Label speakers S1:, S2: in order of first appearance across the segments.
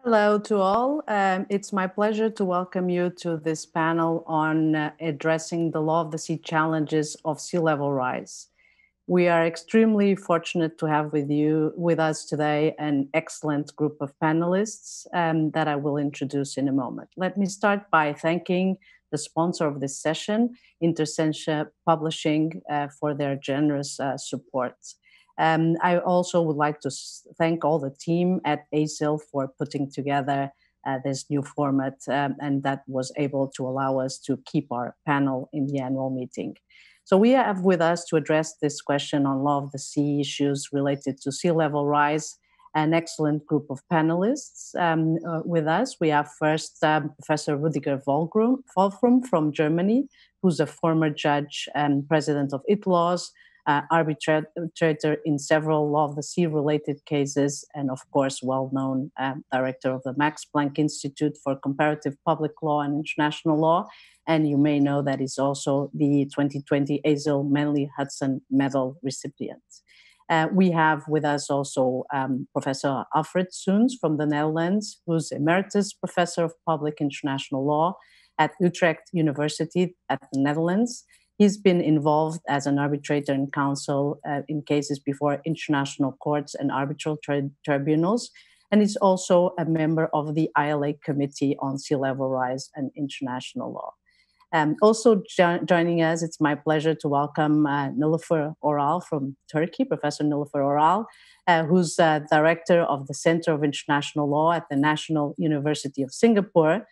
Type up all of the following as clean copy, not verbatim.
S1: Hello to all. It's my pleasure to welcome you to this panel on addressing the law of the sea challenges of sea level rise. We are extremely fortunate to have with us today an excellent group of panelists that I will introduce in a moment. Let me start by thanking the sponsor of this session, Intersentia Publishing, for their generous support. I also would like to thank all the team at ASIL for putting together this new format, and that was able to allow us to keep our panel in the annual meeting. So we have with us to address this question on law of the sea issues related to sea level rise an excellent group of panelists with us. We have first Professor Rüdiger Wolfram from Germany, who's a former judge and president of ITLAWS, arbitrator in several law of the sea related cases, and of course, well-known director of the Max Planck Institute for Comparative Public Law and International Law. And you may know that he's also the 2020 ASIL Manley Hudson Medal recipient. We have with us also Professor Alfred Soens from the Netherlands, who's Emeritus Professor of Public International Law at Utrecht University at the Netherlands. He's been involved as an arbitrator and counsel in cases before international courts and arbitral tribunals, and he's also a member of the ILA Committee on Sea Level Rise and International Law. Also joining us, it's my pleasure to welcome Nilüfer Oral from Turkey, Professor Nilüfer Oral, who's director of the Center of International Law at the National University of Singapore.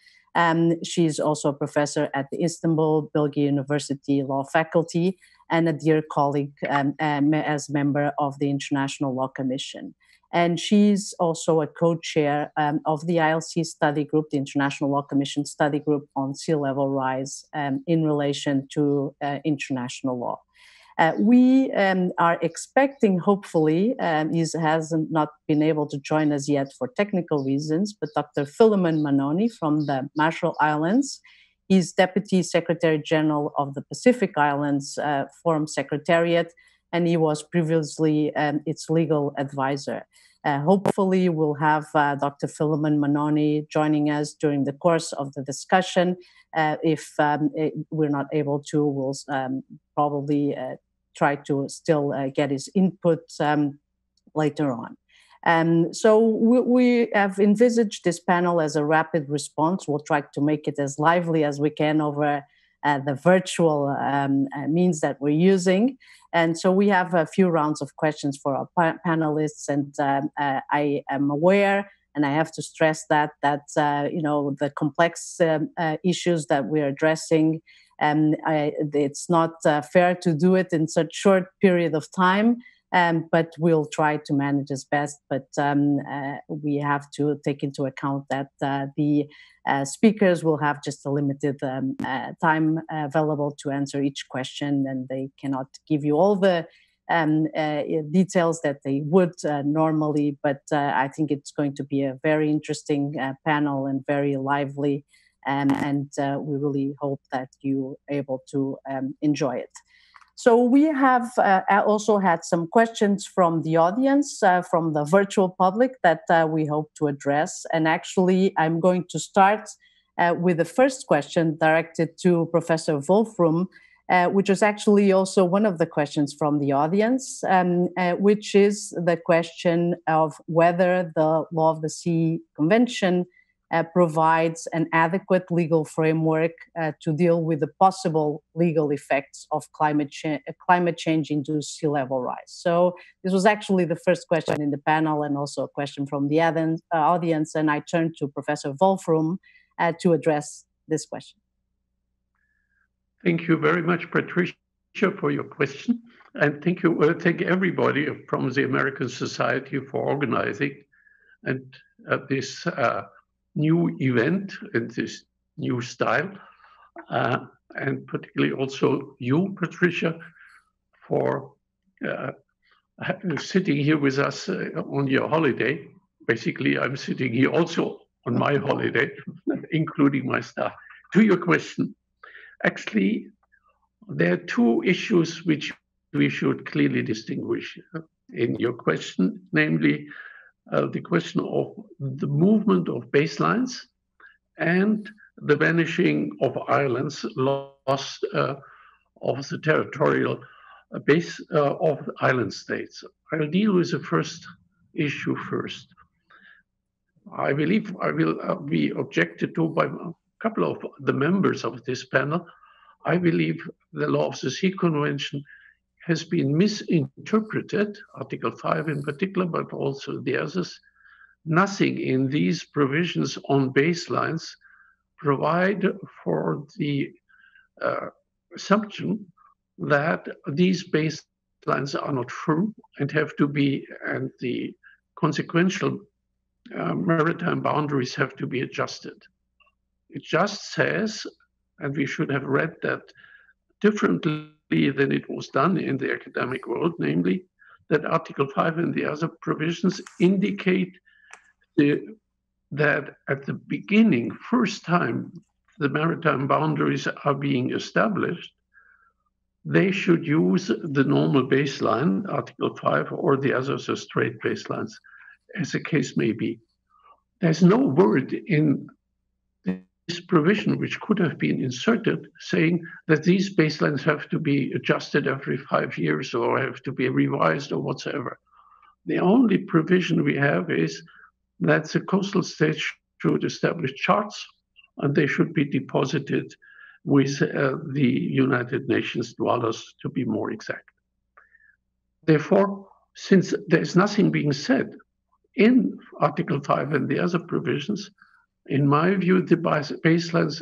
S1: She's also a professor at the Istanbul Bilgi University Law Faculty and a dear colleague as member of the International Law Commission. And she's also a co-chair of the ILC study group, the International Law Commission study group on sea level rise in relation to international law. We are expecting, hopefully, he hasn't not been able to join us yet for technical reasons, but Dr. Philemon Manoni from the Marshall Islands. He's Deputy Secretary General of the Pacific Islands Forum Secretariat, and he was previously its legal advisor. Hopefully, we'll have Dr. Philemon Manoni joining us during the course of the discussion. If we're not able to, we'll probably try to still get his input later on. So we have envisaged this panel as a rapid response. We'll try to make it as lively as we can over the virtual means that we're using. And so we have a few rounds of questions for our panelists, and I am aware, and I have to stress that the complex issues that we're addressing, it's not fair to do it in such short period of time. But we'll try to manage as best. But we have to take into account that the speakers will have just a limited time available to answer each question, and they cannot give you all the details that they would normally. But I think it's going to be a very interesting panel and very lively, and we really hope that you're able to enjoy it. So we have also had some questions from the audience, from the virtual public that we hope to address. And actually, I'm going to start with the first question directed to Professor Wolfram, which was actually also one of the questions from the audience, which is the question of whether the Law of the Sea Convention provides an adequate legal framework to deal with the possible legal effects of climate change-induced sea level rise. So this was actually the first question in the panel, and also a question from the audience, and I turn to Professor Wolfram to address this question.
S2: Thank you very much, Patricia, for your question, and thank everybody from the American Society for organizing and this new event in this new style, and particularly also you, Patricia, for sitting here with us on your holiday. Basically, I'm sitting here also on my holiday, including my staff. To your question, actually, there are two issues which we should clearly distinguish in your question, namely the question of the movement of baselines and the vanishing of islands, loss of the territorial base of island states. I'll deal with the first issue first. I believe I will be objected to by a couple of the members of this panel. I believe the Law of the Sea Convention has been misinterpreted, Article 5 in particular, but also the others. Nothing in these provisions on baselines provide for the assumption that these baselines are not firm and have to be, and the consequential maritime boundaries have to be adjusted. It just says, and we should have read that differently than it was done in the academic world, namely that Article 5 and the other provisions indicate that at the beginning, first time the maritime boundaries are being established, they should use the normal baseline, Article 5, or the others are straight baselines, as the case may be. There's no word in this provision which could have been inserted saying that these baselines have to be adjusted every 5 years or have to be revised or whatsoever. The only provision we have is that the coastal states should establish charts and they should be deposited with the United Nations dwellers, to be more exact. Therefore, since there's nothing being said in Article 5 and the other provisions, in my view, the baselines,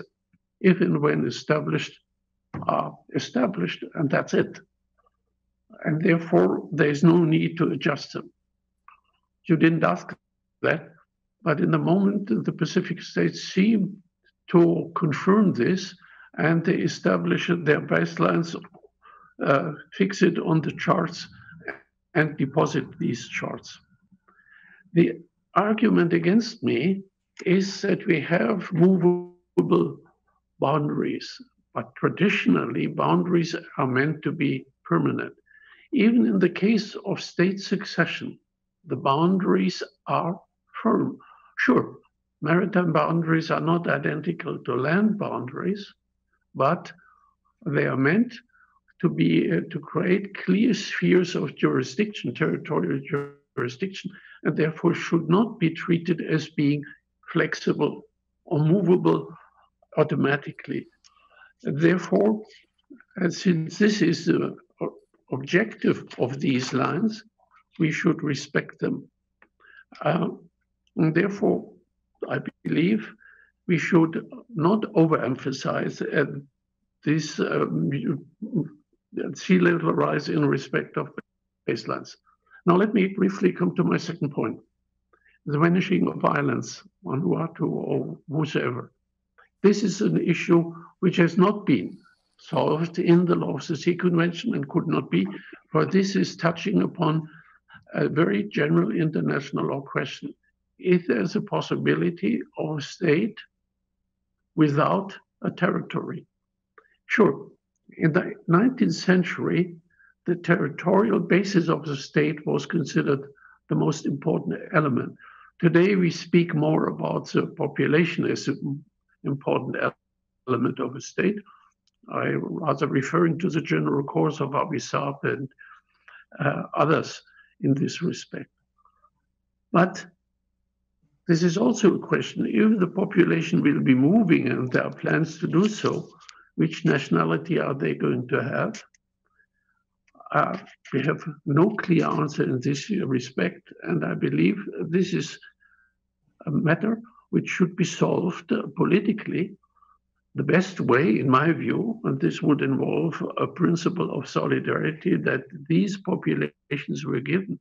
S2: if and when established, are established, and that's it. And therefore, there's no need to adjust them. You didn't ask that, but in the moment, the Pacific states seem to confirm this, and they establish their baselines, fix it on the charts, and deposit these charts. The argument against me is that we have movable boundaries, but traditionally boundaries are meant to be permanent. Even in the case of state succession, the boundaries are firm. Sure, maritime boundaries are not identical to land boundaries, but they are meant to be to create clear spheres of jurisdiction, territorial jurisdiction, and therefore should not be treated as being flexible or movable automatically. And therefore, since this is the objective of these lines, we should respect them. And therefore, I believe we should not overemphasize this sea level rise in respect of baselines. Now, let me briefly come to my second point. The vanishing of islands, Vanuatu or whosoever. This is an issue which has not been solved in the Law of the Sea Convention and could not be, for this is touching upon a very general international law question. If there's a possibility of a state without a territory. Sure, in the 19th century, the territorial basis of the state was considered the most important element. Today, we speak more about the population as an important element of a state. I'm rather referring to the general course of Avi Saab and others in this respect. But this is also a question, if the population will be moving and there are plans to do so, which nationality are they going to have? We have no clear answer in this respect, and I believe this is a matter which should be solved politically. The best way, in my view, and this would involve a principle of solidarity, that these populations were given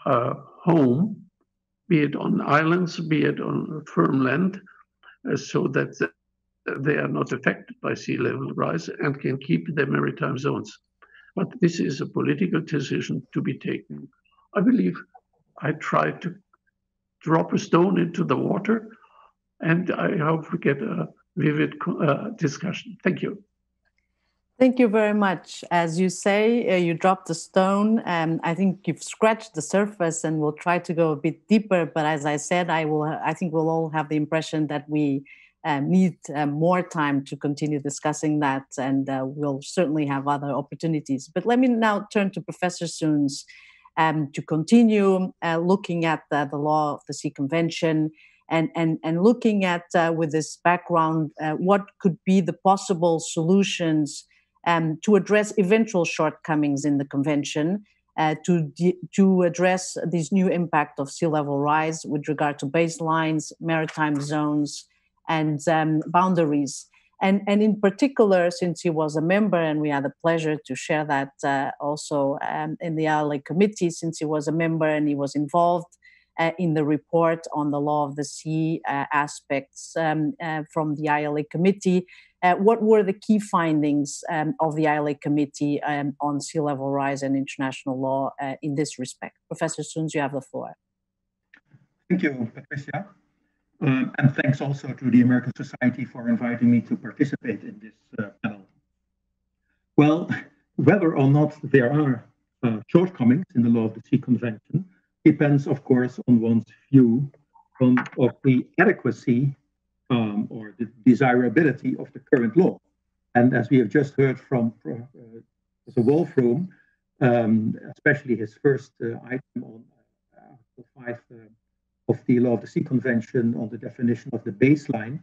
S2: a home, be it on islands, be it on firm land, so that they are not affected by sea level rise and can keep their maritime zones. But this is a political decision to be taken. I believe I tried to drop a stone into the water, and I hope we get a vivid discussion. Thank you.
S1: Thank you very much. As you say, you dropped the stone. I think you've scratched the surface, and we'll try to go a bit deeper. But as I said, I think we'll all have the impression that we need more time to continue discussing that, and we'll certainly have other opportunities. But let me now turn to Professor Soens to continue looking at the law of the Sea Convention. And looking at, with this background, what could be the possible solutions to address eventual shortcomings in the convention, to address this new impact of sea level rise with regard to baselines, maritime zones, and boundaries. And in particular, since he was a member, and we had the pleasure to share that also in the ILA committee, since he was a member and he was involved in the report on the law of the sea aspects from the ILA committee. What were the key findings of the ILA committee on sea level rise and international law in this respect? Professor Soens, you have the floor.
S3: Thank you, Patricia. And thanks also to the American Society for inviting me to participate in this panel. Well, whether or not there are shortcomings in the law of the sea convention depends, of course, on one's view of the adequacy or the desirability of the current law. And as we have just heard from Professor Wolfroom, especially his first item on Article 5 of the Law of the Sea Convention on the definition of the baseline,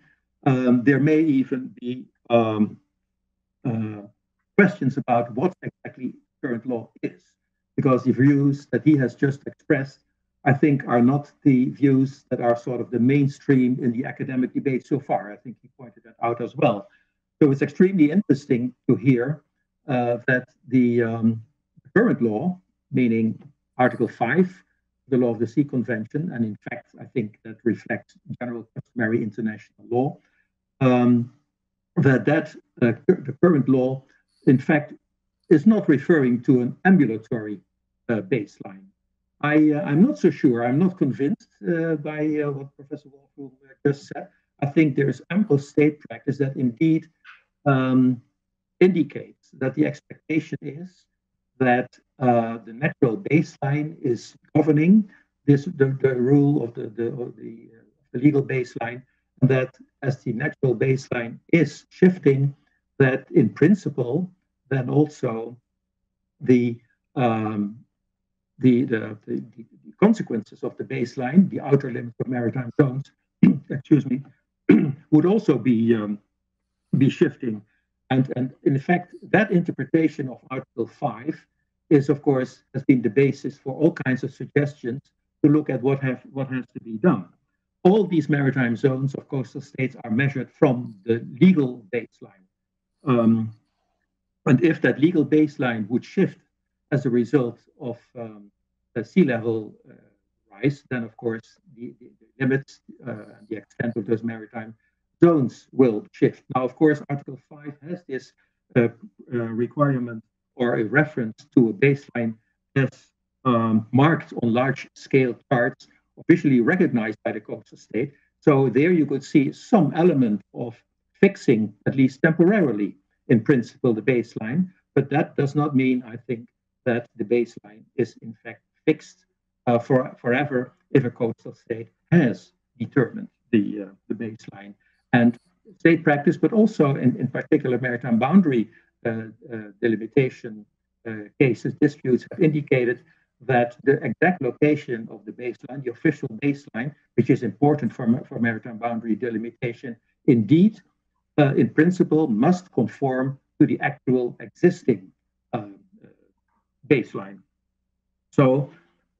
S3: there may even be questions about what exactly current law is, because the views that he has just expressed, I think, are not the views that are sort of the mainstream in the academic debate so far. I think he pointed that out as well. So it's extremely interesting to hear that the current law, meaning Article 5, the Law of the Sea Convention, and in fact, I think that reflects general customary international law, the current law, in fact, is not referring to an ambulatory baseline. I'm not so sure. I'm not convinced by what Professor Wolfroom just said. I think there is ample state practice that indeed indicates that the expectation is that the natural baseline is governing the rule of the legal baseline, and that as the natural baseline is shifting, that in principle, then also the consequences of the baseline, the outer limits of maritime zones, excuse me, would also be shifting. And in fact, that interpretation of Article 5 is, of course, has been the basis for all kinds of suggestions to look at what has to be done. All these maritime zones of coastal states are measured from the legal baseline. And if that legal baseline would shift as a result of the sea level rise, then of course the limits, the extent of those maritime zones will shift. Now, of course, Article 5 has this requirement or a reference to a baseline that's marked on large-scale charts, officially recognized by the coastal state. So there you could see some element of fixing, at least temporarily, in principle, the baseline. But that does not mean, I think, that the baseline is in fact fixed forever if a coastal state has determined the baseline. And state practice, but also in particular maritime boundary delimitation cases, disputes have indicated that the exact location of the baseline, the official baseline, which is important for maritime boundary delimitation, indeed, in principle, must conform to the actual existing baseline. So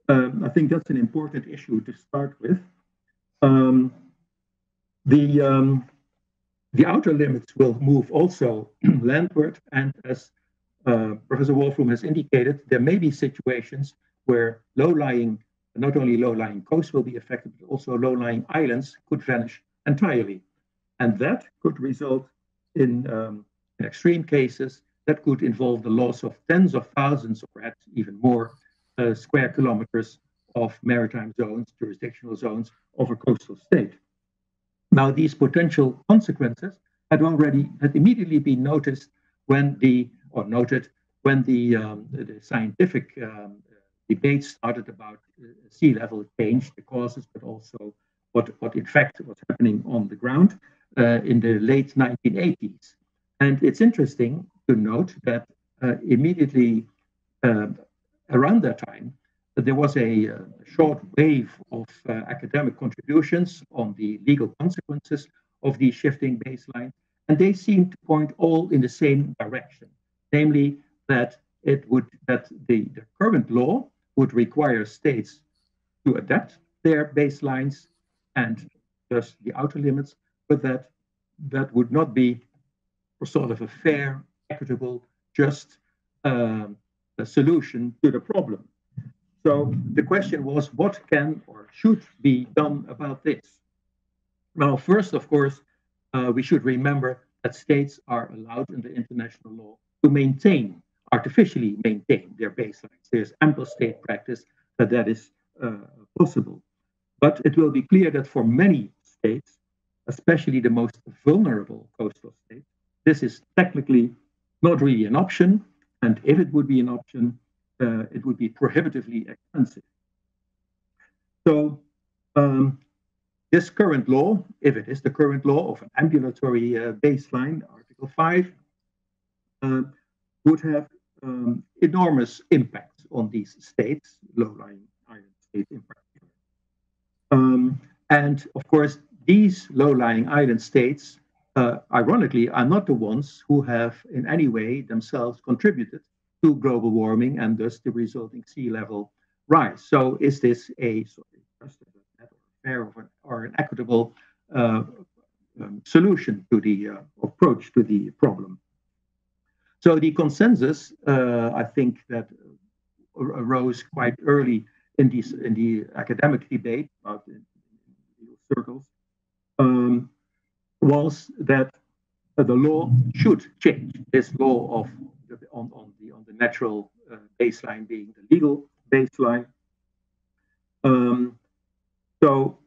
S3: I think that's an important issue to start with. The outer limits will move also landward, and as Professor Wolfroom has indicated, there may be situations where low-lying, not only low-lying coasts will be affected, but also low-lying islands could vanish entirely. And that could result in extreme cases that could involve the loss of tens of thousands, or perhaps even more, square kilometers of maritime zones, jurisdictional zones of a coastal state. Now, these potential consequences had immediately been noticed noted when the scientific debate started about sea level change, the causes, but also what in fact was happening on the ground in the late 1980s. And it's interesting to note that immediately around that time, there was a short wave of academic contributions on the legal consequences of these shifting baselines, and they seem to point all in the same direction, namely that the current law would require states to adapt their baselines and thus the outer limits, but that would not be sort of a fair, equitable, just a solution to the problem. So the question was, what can or should be done about this? Well, first, of course, we should remember that states are allowed under international law to artificially maintain their baselines. There's ample state practice that is possible. But it will be clear that for many states, especially the most vulnerable coastal states, this is technically not really an option. And if it would be an option, it would be prohibitively expensive. So this current law, if it is the current law of an ambulatory baseline, Article 5, would have enormous impacts on these states, low-lying island states in particular. And of course, these low-lying island states, ironically, are not the ones who have in any way themselves contributed to global warming and thus the resulting sea level rise. So is this a fair or an equitable solution to the approach to the problem? So the consensus, I think, that arose quite early in the academic debate about in circles was that the law should change. This law of on the natural baseline being the legal baseline. So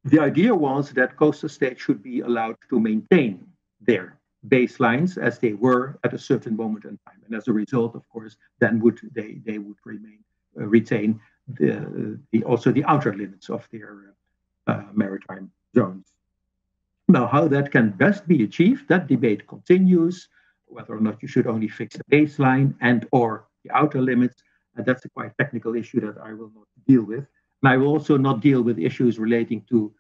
S3: the idea was that coastal states should be allowed to maintain their baselines as they were at a certain moment in time, and as a result, of course, then they would retain also the outer limits of their maritime zones. Now, how that can best be achieved, that debate continues, whether or not you should only fix the baseline and or the outer limits. And that's a quite technical issue that I will not deal with. And I will also not deal with issues relating to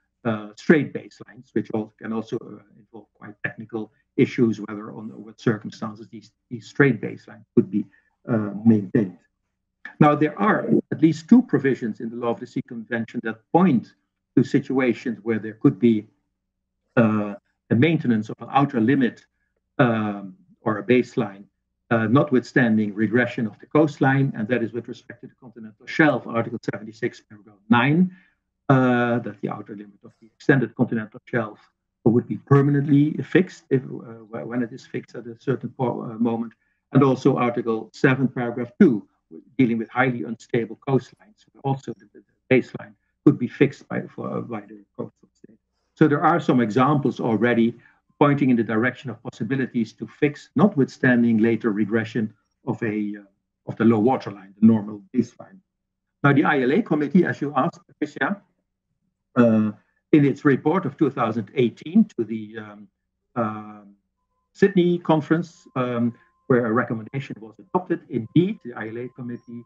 S3: straight baselines, which can also involve quite technical issues, whether under what circumstances these straight baselines could be maintained. Now, there are at least two provisions in the Law of the Sea Convention that point to situations where there could be a maintenance of an outer limit or a baseline, notwithstanding regression of the coastline, and that is with respect to the continental shelf, Article 76, paragraph 9, that the outer limit of the extended continental shelf would be permanently fixed when it is fixed at a certain moment, and also Article 7, paragraph 2, dealing with highly unstable coastlines. Also, the baseline could be fixed by the coastal state. So there are some examples already pointing in the direction of possibilities to fix, notwithstanding later regression of the low water line, the normal baseline. Now, the ILA committee, as you asked, Patricia, in its report of 2018 to the Sydney conference, where a recommendation was adopted, indeed, the ILA committee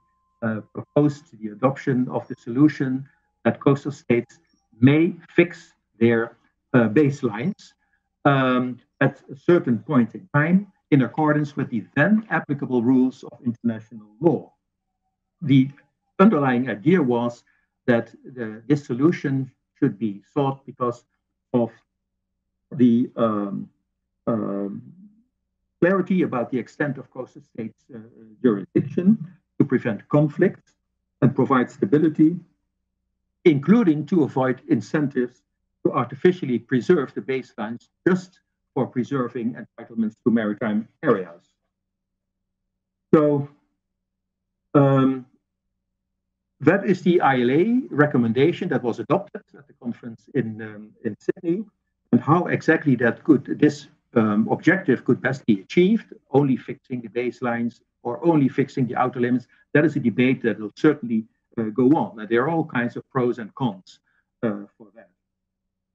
S3: proposed the adoption of the solution that coastal states may fix their baselines at a certain point in time in accordance with the then applicable rules of international law. The underlying idea was that this solution should be sought because of the clarity about the extent of coastal states' jurisdiction, to prevent conflict and provide stability, including to avoid incentives to artificially preserve the baselines just for preserving entitlements to maritime areas. So that is the ILA recommendation that was adopted at the conference in Sydney, and how exactly that this objective could best be achieved, only fixing the baselines or only fixing the outer limits. That is a debate that will certainly go on. There are all kinds of pros and cons for that.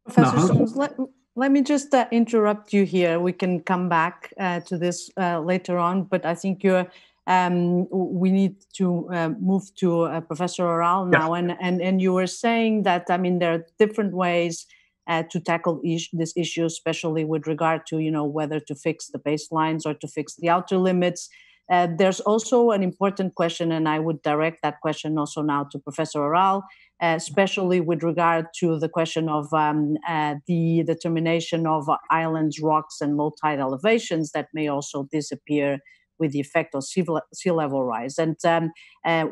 S1: Professor Soens, let me just interrupt you here. We can come back to this later on, but I think we need to move to Professor Oral now. Yes. And you were saying that, I mean, there are different ways to tackle this issue, especially with regard to, whether to fix the baselines or to fix the outer limits. There's also an important question, and I would direct that question also now to Professor Oral, especially with regard to the question of the determination of islands, rocks, and low tide elevations that may also disappear with the effect of sea level rise. And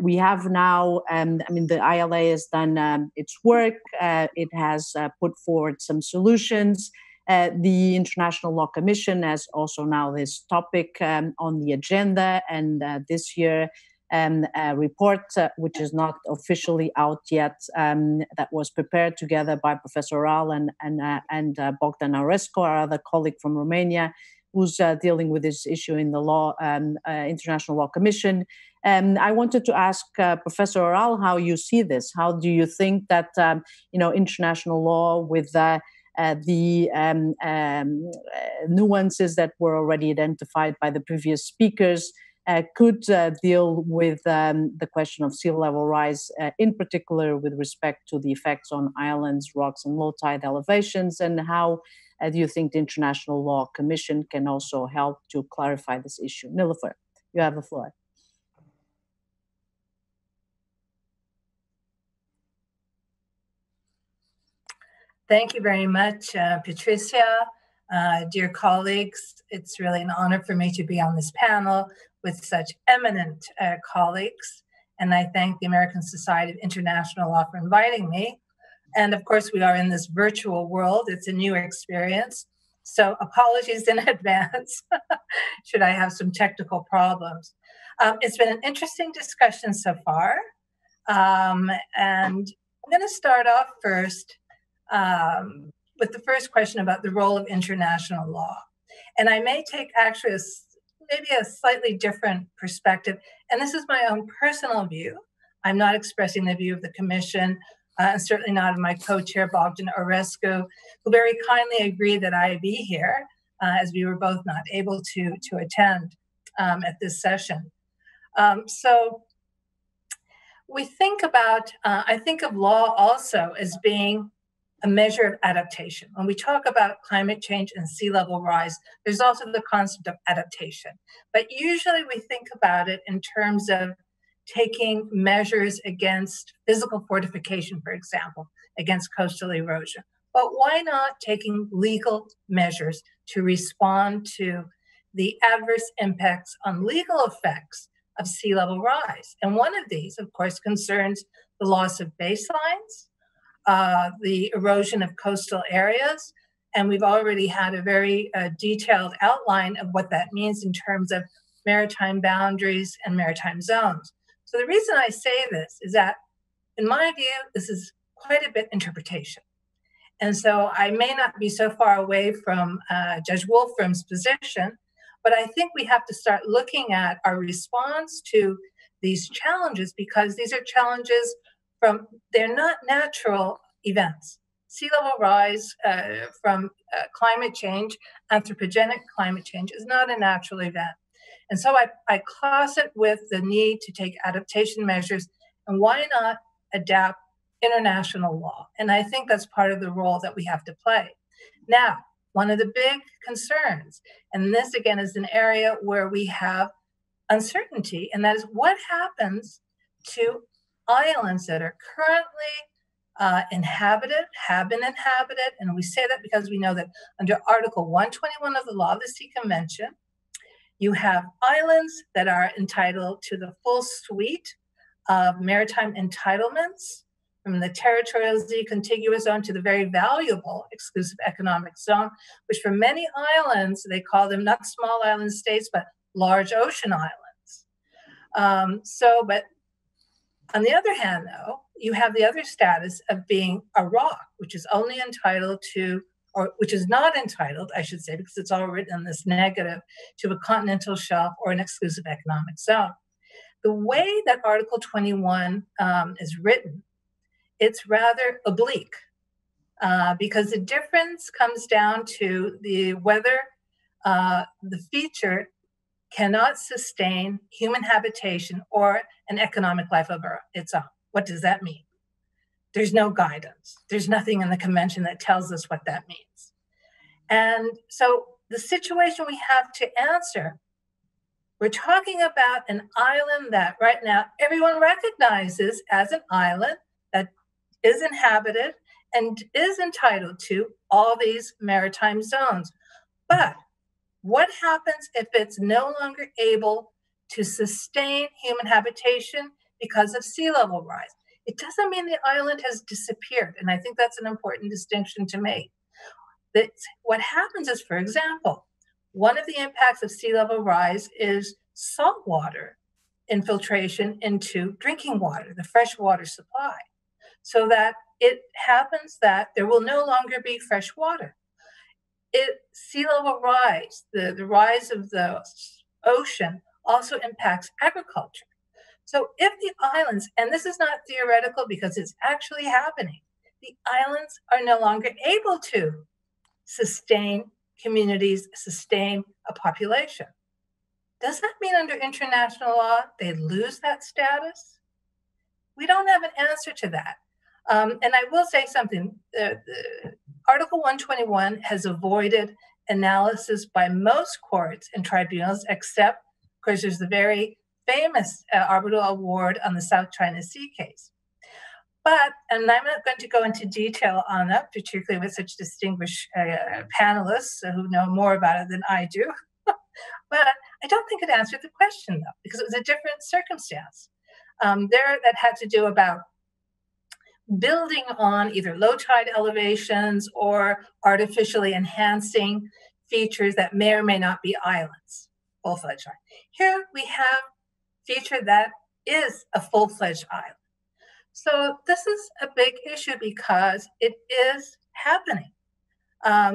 S1: we have now, the ILA has done its work. It has put forward some solutions. The International Law Commission has also now this topic on the agenda, and this year a report, which is not officially out yet, that was prepared together by Professor Oral and Bogdan Aurescu, our other colleague from Romania, who's dealing with this issue in the International Law Commission. I wanted to ask Professor Oral how you see this. How do you think that international law with the nuances that were already identified by the previous speakers could deal with the question of sea level rise, in particular with respect to the effects on islands, rocks, and low tide elevations, and how do you think the International Law Commission can also help to clarify this issue? Nilofer, you have the floor.
S4: Thank you very much, Patricia. Dear colleagues, it's really an honor for me to be on this panel with such eminent colleagues. And I thank the American Society of International Law for inviting me. And of course, we are in this virtual world. It's a new experience. So apologies in advance, should I have some technical problems. It's been an interesting discussion so far. And I'm going to start off first with the first question about the role of international law. And I may take actually maybe a slightly different perspective. And this is my own personal view. I'm not expressing the view of the Commission, and certainly not of my co-chair, Bogdan Aurescu, who very kindly agreed that I be here, as we were both not able to attend at this session. So we think about, I think of law also as being a measure of adaptation. When we talk about climate change and sea level rise, there's also the concept of adaptation. But usually we think about it in terms of taking measures against physical fortification, for example, against coastal erosion. But why not taking legal measures to respond to the adverse impacts on legal effects of sea level rise? And one of these, of course, concerns the loss of baselines, the erosion of coastal areas, and we've already had a very detailed outline of what that means in terms of maritime boundaries and maritime zones. So the reason I say this is that, in my view, this is quite a bit interpretation. And so I may not be so far away from Judge Wolfram's position, but I think we have to start looking at our response to these challenges, because these are challenges they're not natural events. Sea level rise from climate change, anthropogenic climate change, is not a natural event. And so I cross it with the need to take adaptation measures, and why not adapt international law? And I think that's part of the role that we have to play. Now, one of the big concerns, and this again is an area where we have uncertainty, and that is what happens to islands that are currently inhabited, have been inhabited, and we say that because we know that under Article 121 of the Law of the Sea Convention, you have islands that are entitled to the full suite of maritime entitlements, from the territorial sea contiguous zone to the very valuable exclusive economic zone, which for many islands, they call them not small island states, but large ocean islands. But on the other hand, though, you have the other status of being a rock, which is only entitled to or which is not entitled, I should say, because it's all written in this negative, to a continental shelf or an exclusive economic zone. The way that Article 21 is written, it's rather oblique, because the difference comes down to whether the feature cannot sustain human habitation or an economic life of its own. What does that mean? There's no guidance. There's nothing in the convention that tells us what that means. And so the situation we have to answer, we're talking about an island that right now everyone recognizes as an island that is inhabited and is entitled to all these maritime zones. But what happens if it's no longer able to sustain human habitation because of sea level rise? It doesn't mean the island has disappeared. And I think that's an important distinction to make. What happens is, for example, one of the impacts of sea level rise is saltwater infiltration into drinking water, the freshwater supply, so that it happens that there will no longer be fresh water. Sea level rise, the rise of the ocean also impacts agriculture. So if the islands, and this is not theoretical because it's actually happening, the islands are no longer able to sustain communities, sustain a population. Does that mean under international law they lose that status? We don't have an answer to that. And I will say something. Article 121 has avoided analysis by most courts and tribunals, except, of course, there's the very famous arbitral award on the South China Sea case. But, and I'm not going to go into detail on that, particularly with such distinguished panelists who know more about it than I do. But I don't think it answered the question, though, because it was a different circumstance. That had to do about building on either low tide elevations or artificially enhancing features that may or may not be islands, full-fledged island. Here we have a feature that is a full-fledged island. So this is a big issue because it is happening.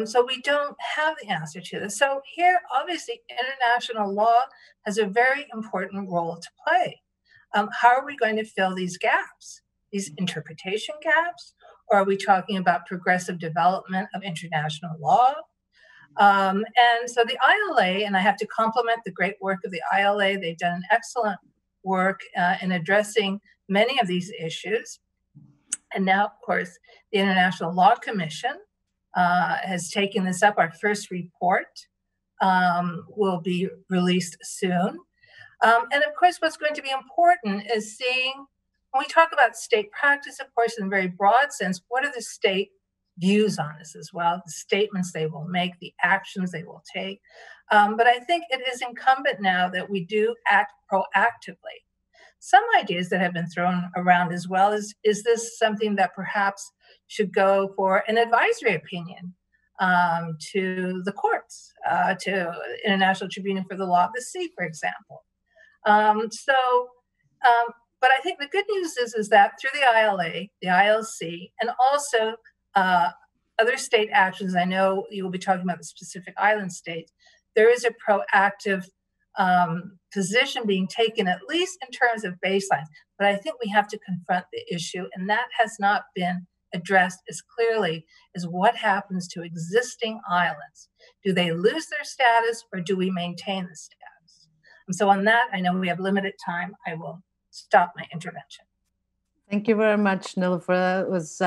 S4: So we don't have the answer to this. So here, obviously, international law has a very important role to play. How are we going to fill these gaps, these interpretation gaps? Or are we talking about progressive development of international law? And so the ILA, and I have to compliment the great work of the ILA, they've done an excellent work in addressing many of these issues. And now, of course, the International Law Commission has taken this up. Our first report will be released soon. And of course, what's going to be important is seeing, when we talk about state practice, of course, in a very broad sense, what are the state views on this as well, the statements they will make, the actions they will take. But I think it is incumbent now that we do act proactively. Some ideas that have been thrown around as well is this something that perhaps should go for an advisory opinion to the courts, to International Tribunal for the Law of the Sea, for example. But I think the good news is that through the ILA, the ILC, and also other state actions, I know you will be talking about the specific island states, there is a proactive position being taken, at least in terms of baselines. But I think we have to confront the issue, and that has not been addressed as clearly as what happens to existing islands. Do they lose their status, or do we maintain the status? And so on that, I know we have limited time. I will stop my intervention.
S1: Thank you very much, Nilofer. It was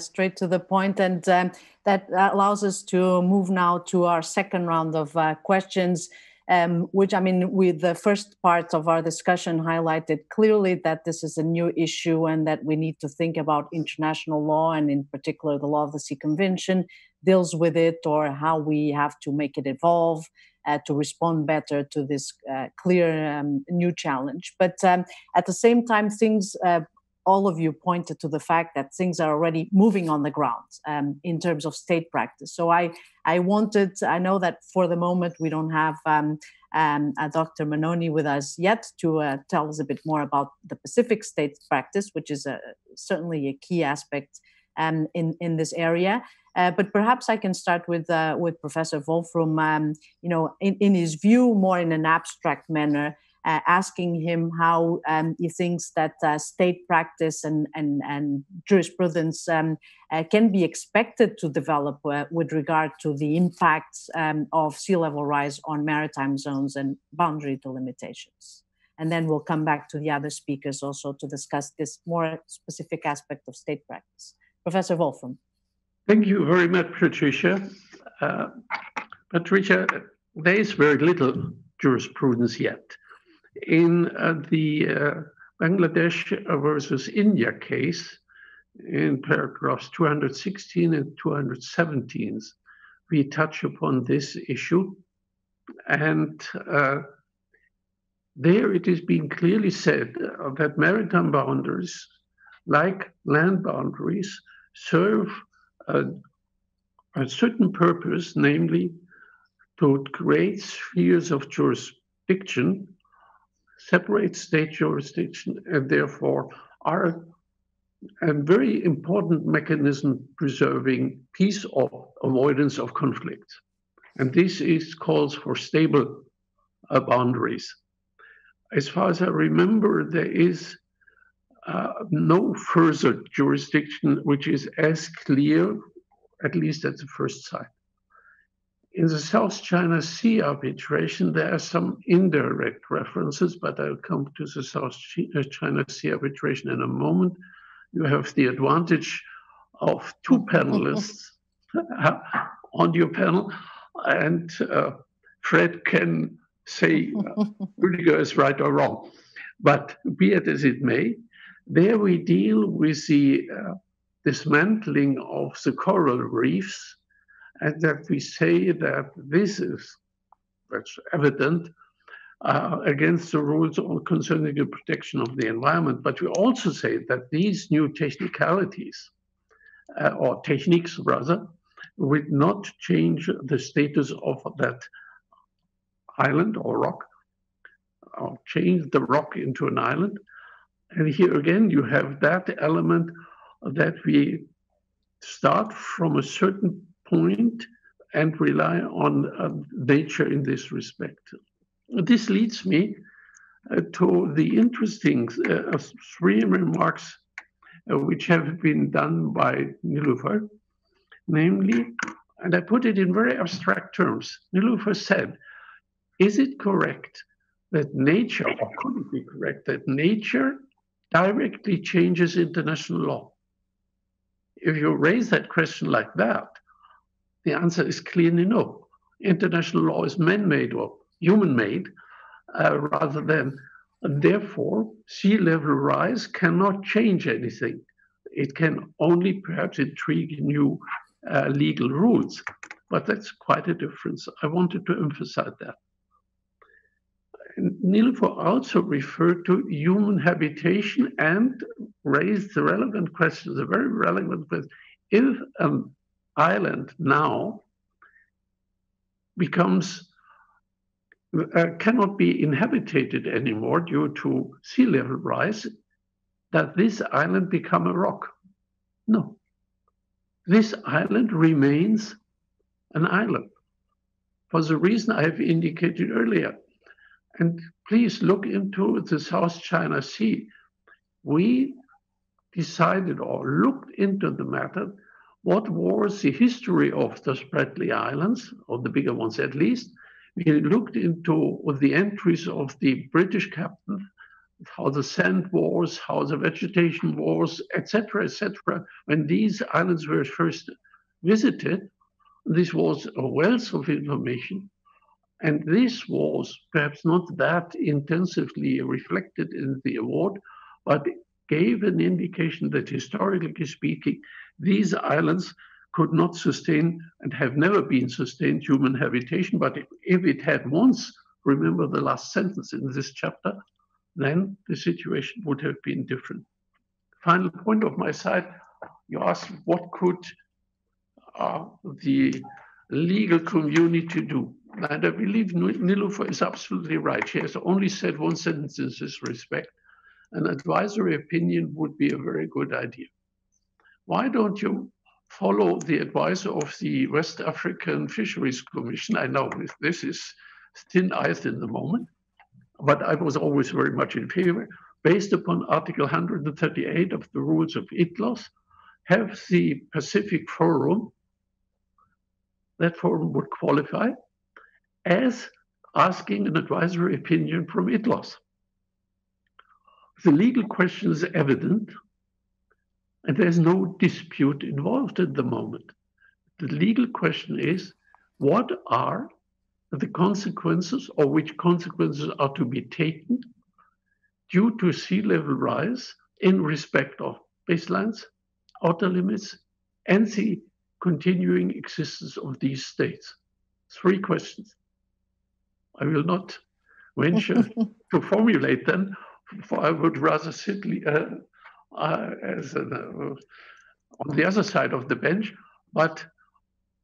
S1: straight to the point, and that allows us to move now to our second round of questions, which, I mean, with the first part of our discussion highlighted clearly that this is a new issue and that we need to think about international law, and in particular the Law of the Sea Convention deals with it, or how we have to make it evolve to respond better to this clear new challenge. But at the same time, things all of you pointed to the fact that things are already moving on the ground in terms of state practice. So I know that for the moment we don't have Dr. Manoni with us yet to tell us a bit more about the Pacific state practice, which is certainly a key aspect in this area. But perhaps I can start with Professor Wolfram, in his view, more in an abstract manner, asking him how he thinks that state practice and jurisprudence can be expected to develop with regard to the impacts of sea level rise on maritime zones and boundary delimitations. And then we'll come back to the other speakers also to discuss this more specific aspect of state practice. Professor Wolfram.
S2: Thank you very much, Patricia. Patricia, there is very little jurisprudence yet. In the Bangladesh versus India case, in paragraphs 216 and 217, we touch upon this issue. And there it is being clearly said that maritime boundaries, like land boundaries, serve a certain purpose, namely to create spheres of jurisdiction, separate state jurisdiction, and therefore are a very important mechanism preserving peace or avoidance of conflict. And this calls for stable boundaries. As far as I remember, there is no further jurisdiction which is as clear, at least at the first sight. In the South China Sea arbitration, there are some indirect references, but I'll come to the South China Sea arbitration in a moment. You have the advantage of two panelists on your panel, and Fred can say Rüdiger is right or wrong. But be it as it may, there we deal with the dismantling of the coral reefs, and that we say that this is, that's evident, against the rules concerning the protection of the environment. But we also say that these new technicalities, or techniques rather, would not change the status of that island or rock, or change the rock into an island. And here again, you have that element that we start from a certain point and rely on nature in this respect. This leads me to the interesting three remarks which have been done by Niloufar, namely, and I put it in very abstract terms. Niloufar said, is it correct that nature, or could it be correct, that nature directly changes international law? If you raise that question like that, the answer is clearly no. International law is man-made or human-made rather than, and therefore, sea level rise cannot change anything. It can only perhaps intrigue new legal rules, but that's quite a difference. I wanted to emphasize that. Niloufar also referred to human habitation and raised the relevant question, the very relevant question. If an island now becomes, cannot be inhabited anymore due to sea level rise, does this island become a rock? No. This island remains an island for the reason I have indicated earlier. And please look into the South China Sea. We decided or looked into the matter, what was the history of the Spratly Islands, or the bigger ones at least. We looked into the entries of the British captain, how the sand wars, how the vegetation wars, etc., etc. When these islands were first visited, this was a wealth of information. And this was perhaps not that intensively reflected in the award, but gave an indication that historically speaking, these islands could not sustain and have never been sustained human habitation. But if it had once, remember the last sentence in this chapter, then the situation would have been different. Final point of my side, you asked what could the legal community do? And I believe Niloufar is absolutely right. She has only said one sentence in this respect. An advisory opinion would be a very good idea. why don't you follow the advice of the West African Fisheries Commission? I know this is thin ice in the moment, but I was always very much in favor, based upon Article 138 of the rules of ITLOS, have the Pacific Forum, that forum would qualify as asking an advisory opinion from ITLOS. The legal question is evident, and there's no dispute involved at the moment. The legal question is, what are the consequences, or which consequences are to be taken due to sea level rise in respect of baselines, outer limits, and the continuing existence of these states? 3 questions. I will not venture to formulate them, for I would rather sit as on the other side of the bench. But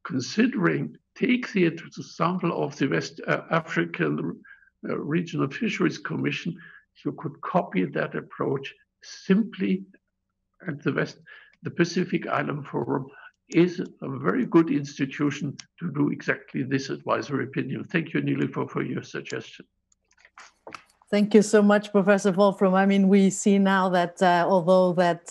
S2: considering, take the example of the West African Regional Fisheries Commission, you could copy that approach simply, and the Pacific Island Forum is a very good institution to do exactly this advisory opinion. Thank you, Nilufer, for your suggestion.
S1: Thank you so much, Professor Wolfram. I mean, we see now that although that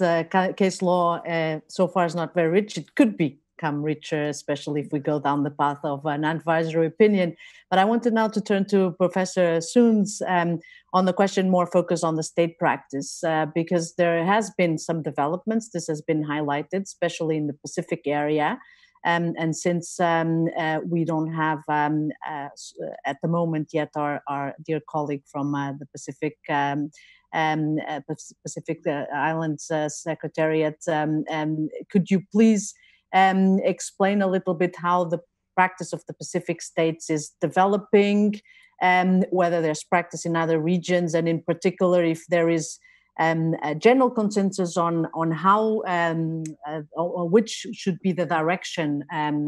S1: case law so far is not very rich, it could become richer, especially if we go down the path of an advisory opinion. But I wanted now to turn to Professor Soens on the question more focused on the state practice, because there has been some developments. This has been highlighted, especially in the Pacific area. And since we don't have at the moment yet our dear colleague from the Pacific Islands Secretariat, could you please explain a little bit how the practice of the Pacific states is developing, whether there's practice in other regions, and in particular if there is a general consensus on how which should be the direction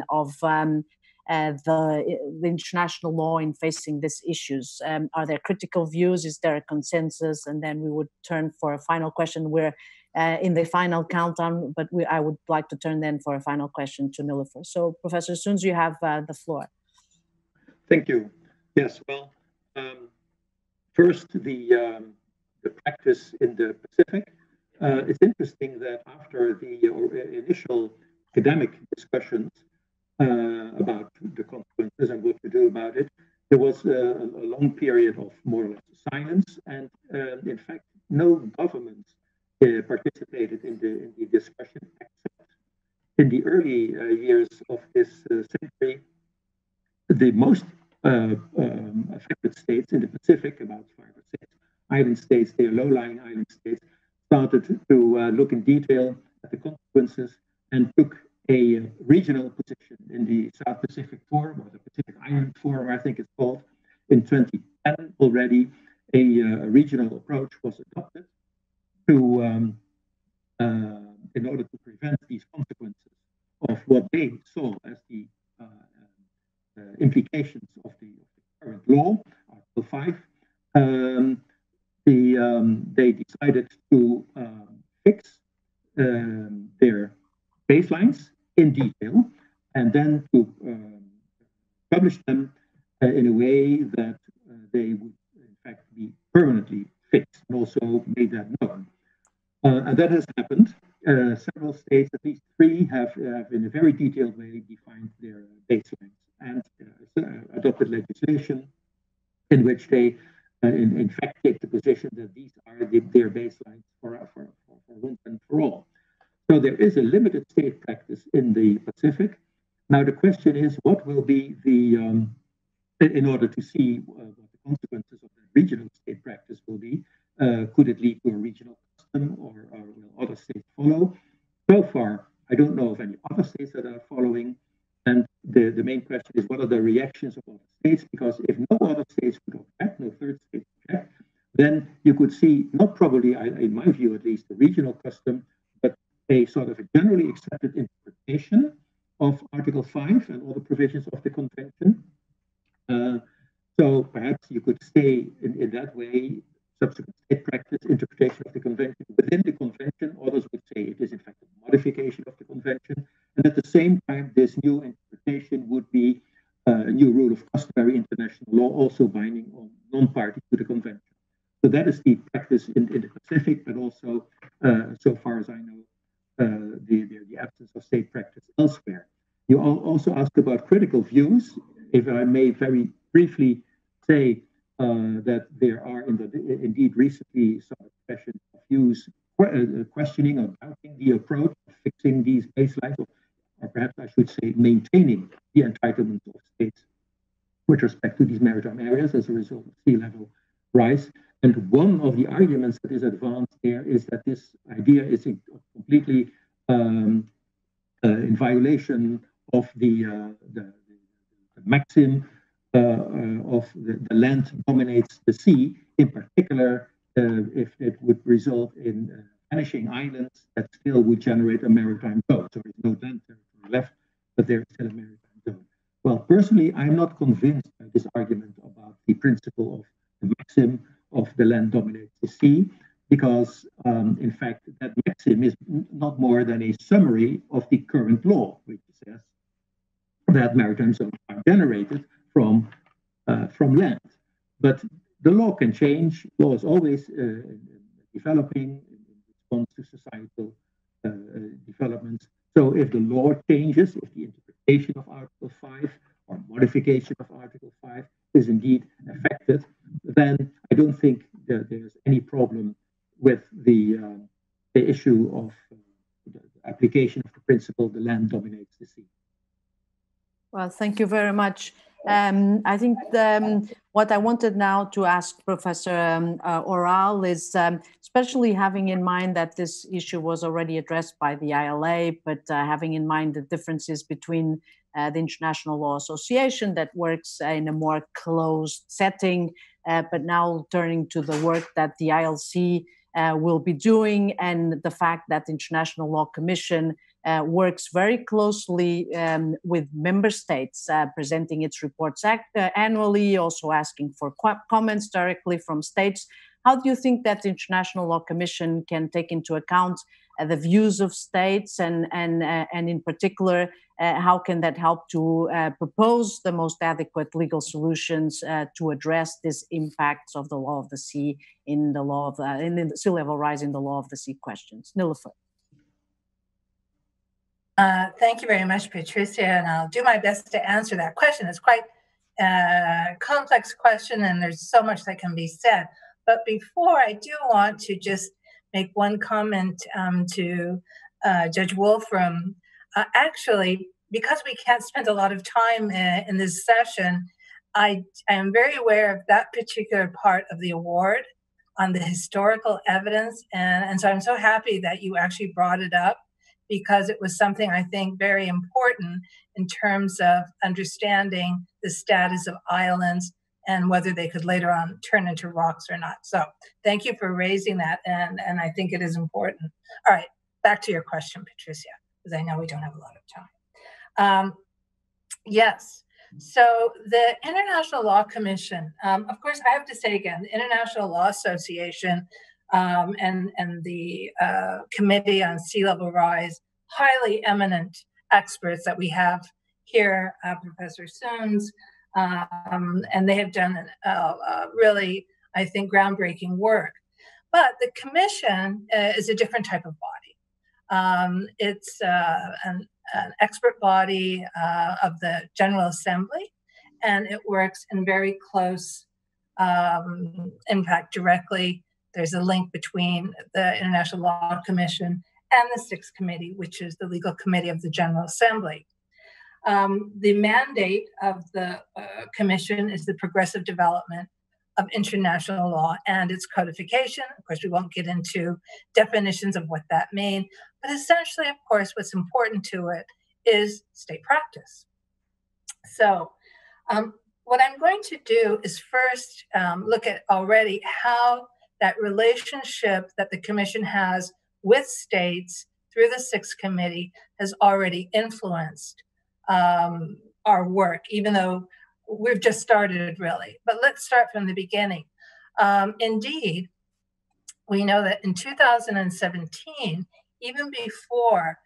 S1: of the international law in facing these issues. Are there critical views? Is there a consensus? And then we would turn for a final question. We're in the final countdown, but I would like to turn then for a final question to Nilufer. So, Professor Soens, you have the floor.
S3: Thank you. Yes, well, first, the practice in the Pacific. It's interesting that after the initial academic discussions about the consequences and what to do about it, there was a long period of more or less silence, and in fact, no government participated in the discussion, except in the early years of this century. The most affected states in the Pacific, about 5 or 6 island states, they are low-lying island states, started to look in detail at the consequences and took a regional position in the South Pacific Forum, or the Pacific Island Forum, I think it's called. In 2010 already, a regional approach was adopted to, in order to prevent these consequences of what they saw as the implications of the current law, Article 5. They decided to fix their baselines in detail, and then to publish them in a way that they would in fact be permanently fixed, and also made that known. And that has happened. Several states, at least 3, have in a very detailed way defined their baselines and adopted legislation in which they in fact take the position that these are their baselines for once and for all. So there is a limited state practice in the Pacific. Now the question is, what will be the, in order to see what the consequences of the regional state practice will be, could it lead to a regional custom, or will other states follow? So far, I don't know of any other states that are following. And the main question is, what are the reactions of other states? Because if no other states would object, no third state would object, then you could see, not probably, in my view at least, a regional custom, but a sort of a generally accepted interpretation of Article 5 and all the provisions of the Convention. So perhaps you could stay in that way, subsequent state practice, interpretation of the Convention. Within the Convention, others would say it is in fact a modification of the convention. And at the same time, this new interpretation would be a new rule of customary international law, also binding on non-parties to the convention. So that is the practice in the Pacific, but also, so far as I know, the absence of state practice elsewhere. You also asked about critical views. If I may very briefly say that there are indeed recently some expressions of views questioning or doubting the approach of fixing these baselines, or perhaps I should say maintaining the entitlements of states with respect to these maritime areas as a result of sea level rise. And one of the arguments that is advanced there is that this idea is completely in violation of the maxim of the land dominates the sea, in particular if it would result in vanishing islands that still would generate a maritime zone. So there's no land territory left, but there's still a maritime zone. Well, personally, I'm not convinced by this argument about the principle of the maxim of the land dominates the sea, because in fact, that maxim is not more than a summary of the current law, which says that maritime zones are generated from land. But the law can change. Law is always developing in response to societal developments. So if the law changes, if the interpretation of Article 5 or modification of Article 5 is indeed affected, then I don't think that there's any problem with the issue of the application of the principle, the land dominates the sea.
S1: Well, thank you very much. I think what I wanted now to ask Professor Oral is, especially having in mind that this issue was already addressed by the ILA, but having in mind the differences between the International Law Association that works in a more closed setting, but now turning to the work that the ILC will be doing, and the fact that the International Law Commission works very closely with member states, presenting its reports annually, also asking for comments directly from states. How do you think that the International Law Commission can take into account the views of states, and in particular, how can that help to propose the most adequate legal solutions to address these impacts of the law of the sea in the law of in the sea level rise in the law of the sea questions? Nilofer.
S4: Thank you very much, Patricia, and I'll do my best to answer that question. It's quite a complex question, and there's so much that can be said. But before, I do want to just make one comment to Judge Wolfram. Actually, because we can't spend a lot of time in this session, I am very aware of that particular part of the award on the historical evidence. And so I'm so happy that you actually brought it up, because it was something I think very important in terms of understanding the status of islands and whether they could later on turn into rocks or not. So thank you for raising that, and I think it is important. All right, back to your question, Patricia, because I know we don't have a lot of time. Yes, so the International Law Commission, of course, I have to say again, the International Law Association and the Committee on Sea Level Rise, highly eminent experts that we have here, Professor Soons, and they have done really, I think, groundbreaking work. But the Commission is a different type of body. It's an expert body of the General Assembly, and it works in very close, in fact, directly. There's a link between the International Law Commission and the Sixth Committee, which is the legal committee of the General Assembly. The mandate of the Commission is the progressive development of international law and its codification. Of course, we won't get into definitions of what that means, but essentially, of course, what's important to it is state practice. So what I'm going to do is first look at already how that relationship that the Commission has with states through the Sixth Committee has already influenced our work, even though we've just started really. But let's start from the beginning. Indeed, we know that in 2017, even before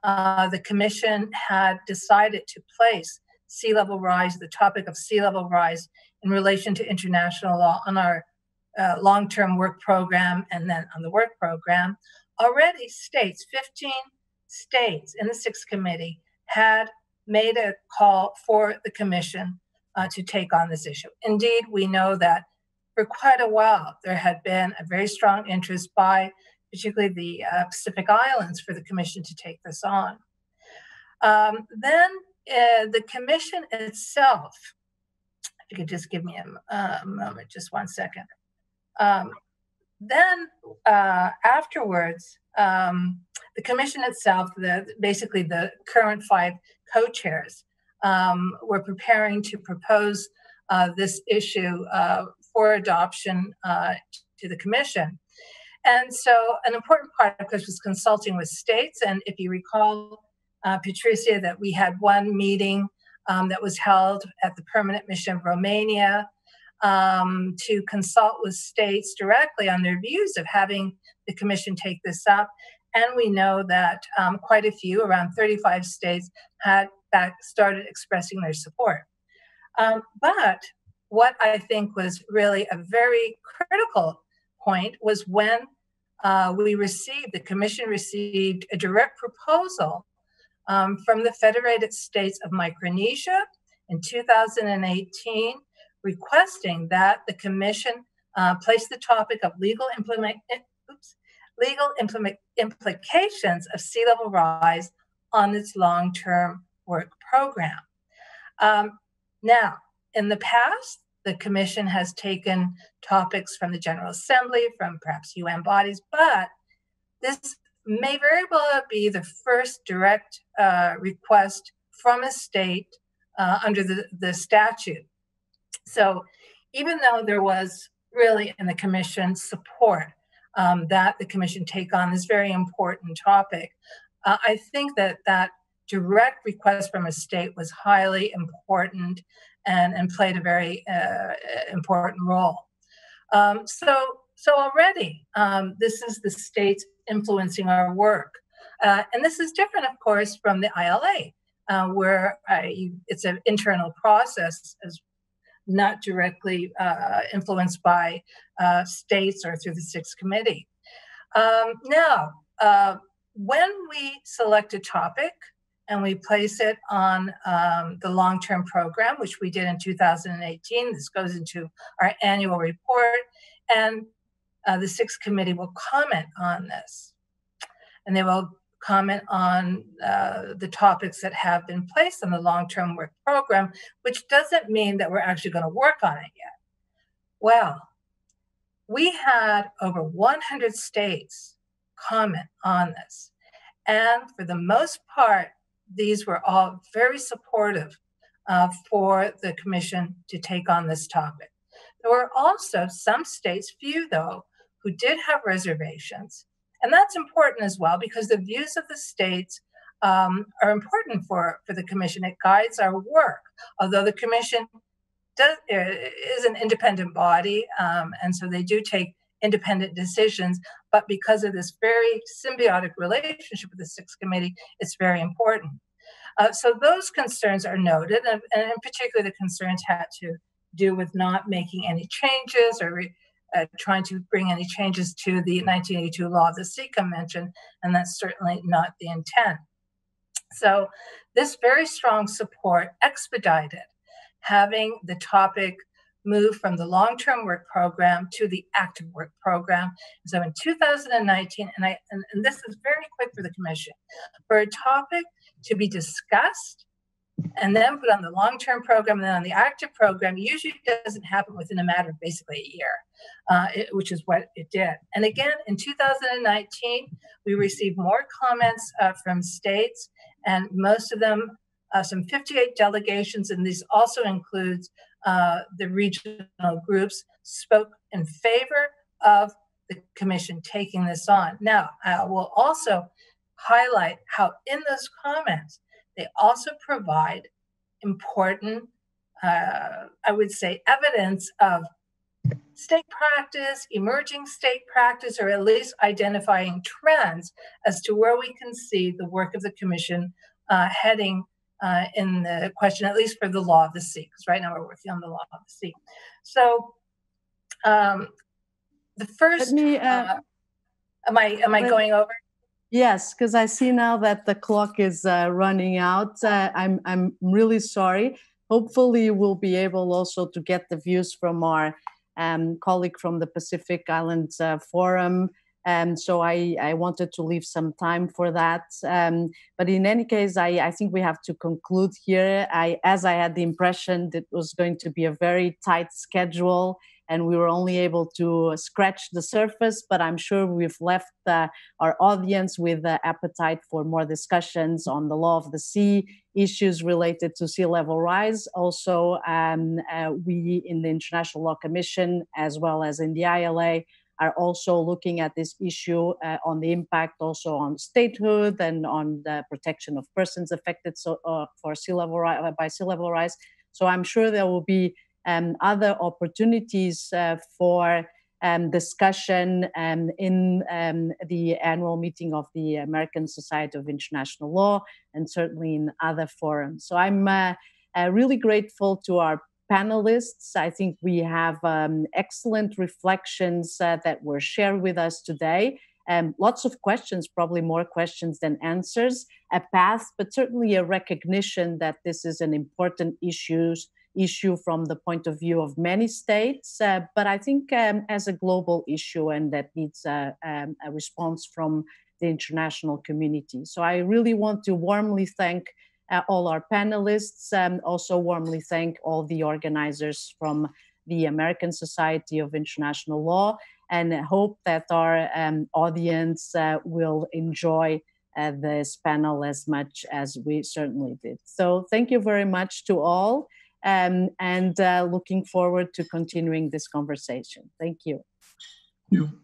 S4: the Commission had decided to place sea level rise, the topic of sea level rise in relation to international law on our long-term work program and then on the work program, already 15 states in the Sixth Committee had made a call for the Commission to take on this issue. Indeed, we know that for quite a while, there had been a very strong interest by particularly the Pacific Islands for the Commission to take this on. Then the Commission itself, if you could just give me a moment, just 1 second. Then afterwards, the Commission itself, basically the current 5 co-chairs, were preparing to propose this issue for adoption to the Commission. And so an important part, of course, was consulting with states. And if you recall, Patricia, that we had one meeting that was held at the Permanent Mission of Romania to consult with states directly on their views of having the Commission take this up. And we know that quite a few, around 35 states, had started expressing their support. But what I think was really a very critical point was when the Commission received a direct proposal from the Federated States of Micronesia in 2018, requesting that the Commission place the topic of legal implications of sea level rise on its long-term work program. Now, in the past, the Commission has taken topics from the General Assembly, from perhaps UN bodies, but this may very well be the first direct request from a state under the statute. So even though there was really in the Commission support that the Commission take on this very important topic, I think that direct request from a state was highly important and played a very important role. So already, this is the states influencing our work. And this is different, of course, from the ILA, where it's an internal process, as not directly influenced by states or through the Sixth Committee. Now, when we select a topic and we place it on the long-term program, which we did in 2018, this goes into our annual report, and the Sixth Committee will comment on this. And they will comment on the topics that have been placed on the long-term work program, which doesn't mean that we're actually going to work on it yet. Well, we had over 100 states comment on this. And for the most part, these were all very supportive for the Commission to take on this topic. There were also some states, few though, who did have reservations. And that's important as well, because the views of the states are important for the Commission. It guides our work, although the Commission is an independent body, and so they do take independent decisions, but because of this very symbiotic relationship with the Sixth Committee, it's very important. So those concerns are noted, and in particular, the concerns had to do with not making any changes or trying to bring any changes to the 1982 law of the Sea Convention, and that's certainly not the intent. So this very strong support expedited having the topic move from the long-term work program to the active work program. So in 2019, and this is very quick for the Commission, for a topic to be discussed and then put on the long-term program and then on the active program usually doesn't happen within a matter of basically a year, which is what it did. And again, in 2019, we received more comments from states, and most of them, some 58 delegations, and this also includes the regional groups, spoke in favor of the Commission taking this on. Now, I will also highlight how in those comments, they also provide important, I would say, evidence of state practice, emerging state practice, or at least identifying trends as to where we can see the work of the Commission heading in the question, at least for the law of the sea, because right now we're working on the law of the sea. So the first, am I going over?
S1: Yes, because I see now that the clock is running out. I'm really sorry. Hopefully we'll be able also to get the views from our colleague from the Pacific Islands Forum. So I wanted to leave some time for that. But in any case, I think we have to conclude here. As I had the impression that it was going to be a very tight schedule, and we were only able to scratch the surface, but I'm sure we've left our audience with the appetite for more discussions on the law of the sea, issues related to sea level rise. Also, we in the International Law Commission, as well as in the ILA, are also looking at this issue on the impact also on statehood and on the protection of persons affected by sea level rise. So I'm sure there will be other opportunities for discussion in the annual meeting of the American Society of International Law, and certainly in other forums. So I'm really grateful to our panelists. I think we have excellent reflections that were shared with us today. Lots of questions, probably more questions than answers, a path, but certainly a recognition that this is an important issue from the point of view of many states, but I think as a global issue, and that needs a response from the international community. So I really want to warmly thank all our panelists, and also warmly thank all the organizers from the American Society of International Law, and hope that our audience will enjoy this panel as much as we certainly did. So thank you very much to all. And looking forward to continuing this conversation. Thank you.
S2: Thank you.